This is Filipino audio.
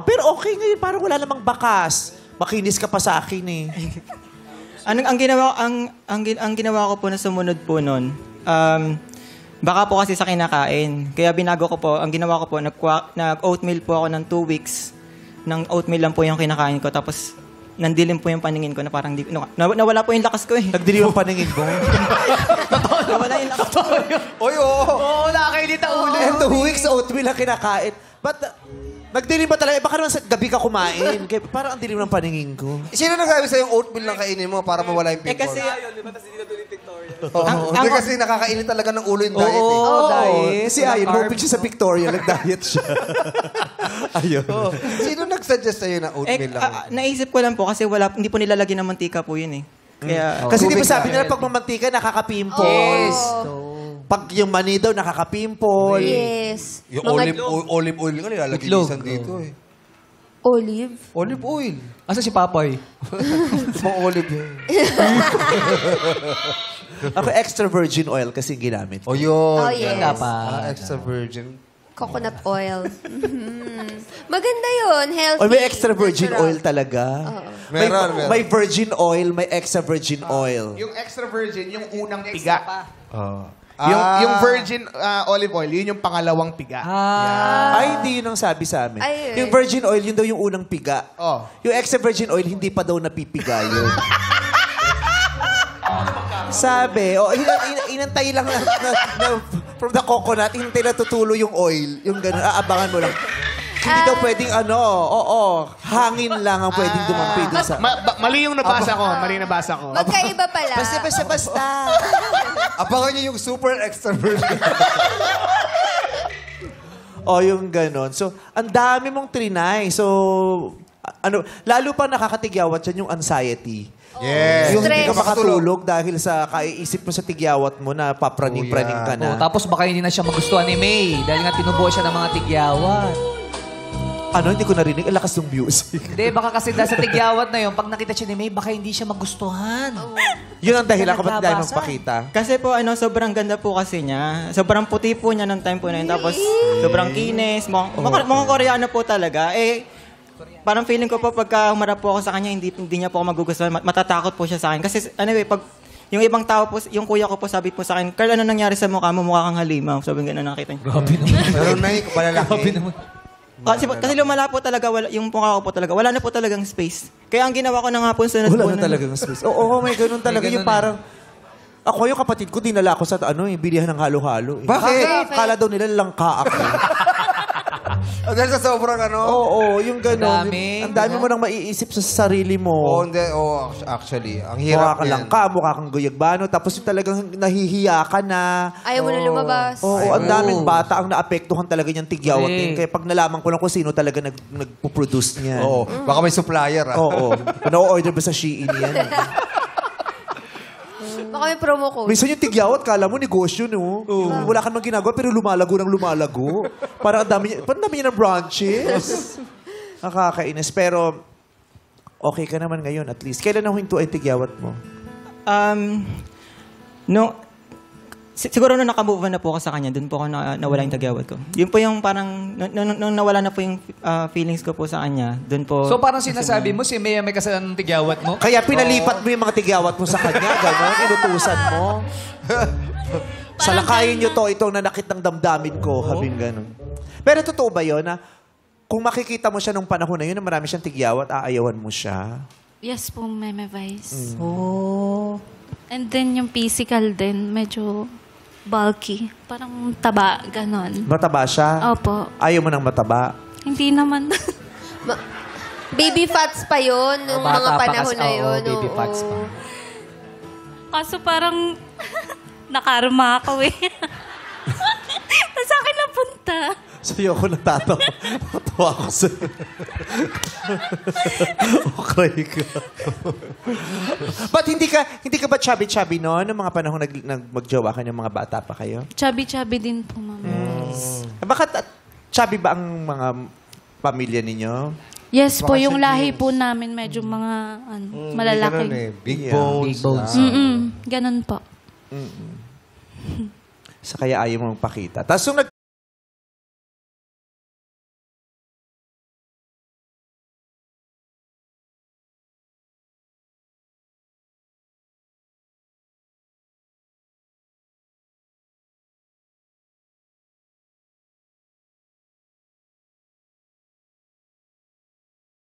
Pero okay ngayon, parang wala namang bakas. Makinis ka pa sa akin eh. Ang ginawa ko po na sumunod po noon, baka po kasi sa kinakain. Kaya binago ko po, ang ginawa ko po, nag-oatmeal po ako ng 2 weeks. Ng oatmeal lang po yung kinakain ko. Tapos, nandilim po yung paningin ko na parang nawala po yung lakas ko eh. Nagdilim ang paningin mo. Nawala yung lakas ko. Oy, oo. Oo, nakakainit ang ulo. And 2 weeks oatmeal ang kinakain. But, nagdilim ba talaga? Baka naman sa gabi ka kumain. Kaya parang ang dilim ng paningin ko. Sino nagsabi sa'yo yung oatmeal lang kainin mo para mawala yung pimple? Kasi, Hindi kasi nakakainit talaga ng ulo yung diet eh. Oo, diet. Si Ayon, hoping siya sa Victoria, nag-diet siya. Ayun. Sino nag-suggest sa'yo na oatmeal lang? naisip ko lang po kasi hindi po nilalagyan ng mantika po yun eh. Kaya, Kasi di ba sabi nila pag mamantika, nakaka-pimple? Yes. Pag yung mani daw, nakaka-pimple. Yes. Yung olive oil nga nilalagay nisan dito eh. Olive. Olive oil. Asa si Papoy? Mga olive yun. Ako extra virgin oil kasi ginamit. O yun. Oh, yes. Extra virgin. Coconut oil. Maganda yun. Healthy. Oy, may extra virgin natural. oil talaga. Meron. May virgin oil, may extra virgin oil. Yung extra virgin, yung unang piga. Ah. Yung virgin olive oil, yun yung pangalawang piga. Ay, hindi yun ang sabi sa amin. Ay, Yung virgin oil, yun daw yung unang piga. Oh. Yung extra virgin oil, hindi pa daw napipiga yun. Sabi, inantay lang from the coconut, inantay na tutulo yung oil. Yung gano'n, aabangan mo lang. Hindi daw pwedeng hangin lang ang pwedeng dumampi dun sa... Mali yung nabasa ko. Mali nabasa ko. Magkaiba pala. Basta. Abangan niyo yung super extra virgin. Yung ganon. So, ang dami mong trinay. So, lalo pa nakakatigyawat yan yung anxiety. Yes. Yung hindi ka Stress. makatulog dahil sa kaiisip mo sa tigyawat mo na papraning-praning ka na. Tapos baka hindi na siya magustuhan ni May dahil nga tinubuo siya ng mga tigyawat. Hindi ko narinig. Ang lakas ng music. Hindi, baka kasi dahil sa tigyawat na yun, pag nakita siya ni May, baka hindi siya magustuhan. Yun ang dahilan kung ba't dahil Nagbabasa. magpakita. kasi po sobrang ganda po kasi niya. Sobrang puti po niya ng time po na yun. Tapos sobrang kinis. Mga Koreano po talaga. Parang feeling ko po pagka humarap po ako sa kanya, hindi niya po ako magugustuhan. Matatakot po siya sa akin. Kasi anyway, pag yung ibang tao po, yung kuya ko po sabi po sa akin, Carl, ano nangyari sa mukha mo? Mukha kang halimaw. Sabi nga nakita niya. Grabe naman. Pero na malalaki. Grabe naman. Kasi lumala po talaga, yung mukha ko po talaga, wala na po talagang space. Kaya ang ginawa ko na nga po sunod Wala po na talagang space. Oo, may ganun talaga. Yung parang... Ako yung kapatid ko, dinala ako sa bilihan ng halo-halo. Bakit? Kala daw nila langka ako. Dahil sa sobrang Oo, yung ganun. Dami. Ang dami mo nang maiisip sa sarili mo. Actually. Ang Mukha hirap ka yan. langka, mukha kang guyagbano, tapos yung talagang nahihiya ka na. Ayaw mo na lumabas. Oo, ang daming bata ang naapektuhan talaga niyang tigyawat Correct. din. Kaya pag nalaman ko lang kung sino talaga nagpo-produce niyan. Oo. Baka may supplier ah. Oo. Na-order ba sa Shein yan? Baka may promo code. Minsan yung tigyawat, kala mo negosyo, no? Wala ka namang ginagawa, pero lumalago ng lumalago. Parang ang dami niya ng branches. Nakakainis. Pero, okay ka naman ngayon, at least. Kailan nahuhinto ay tigyawat mo? Siguro nung nakamove on na po ako sa kanya, doon po ako nawala yung tagyawat ko. Yun po yung parang, nung nawala na po yung feelings ko po sa kanya, doon po... So parang sinasabi mo, si May may kasalanan ng tigyawat mo? Kaya pinalipat mo yung mga tigyawat mo sa kanya, gano'n, inutusan mo. Salakayin niyo to, itong nanakit ng damdamin ko, habing gano'n. Pero totoo ba yun na kung makikita mo siya nung panahon na yun na marami siyang tigyawat, aayawan mo siya? Yes po, Meme Vice. Oh. And then yung physical din, medyo bulky. Parang taba, ganon. Mataba siya? Opo. Ayaw mo ng mataba? Hindi naman. Baby fats pa yun, nung Bata mga pa panahon kasi, na yun. baby fats pa. Kaso parang nakarma ako eh. Nasa akin napunta. Sa'yo ako natatawa. Matawa ako sa'yo. Okay ka. Ba't hindi ka ba chubby-chubby noon? Noong mga panahon magjowa ka ng mga bata pa kayo? Chubby-chubby din po, Mama. Bakit chubby ba ang mga pamilya ninyo? Yes po, Baka yung sa lahi genes. po namin medyo mga malalaki. Ganun eh. Big Yeah. bones. Big bones. Ganon po. Sa kaya ayaw mong pakita. Tapos nung